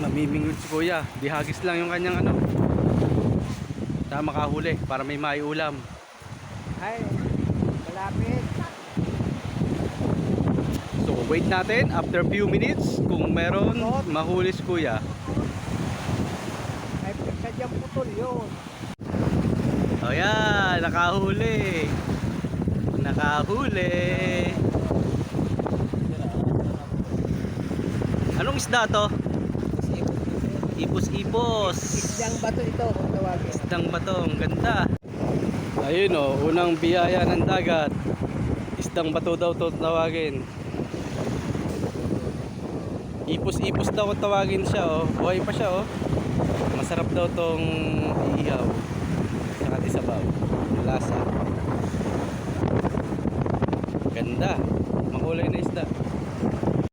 Namimingwit si kuya. Bihagis lang yung kanyang ano. Tama makahuli para may maiulam. Ay, malapit. So wait natin after few minutes kung meron mahuli si kuya. Ay, sadyang putol yun. O yan, nakahuli. Nakahuli. Anong isda to? Ipos-ipos. Isdang bato ito kung tawagin. Isdang bato, ang ganda. Ayun o, unang biyaya ng dagat. Isdang bato daw to tawagin. Ipos-ipos daw tawagin siya oh. Buhay pa siya oh. Masarap daw tong ihaw. Saka sabaw. Lasa. Ganda. Makulay na isda.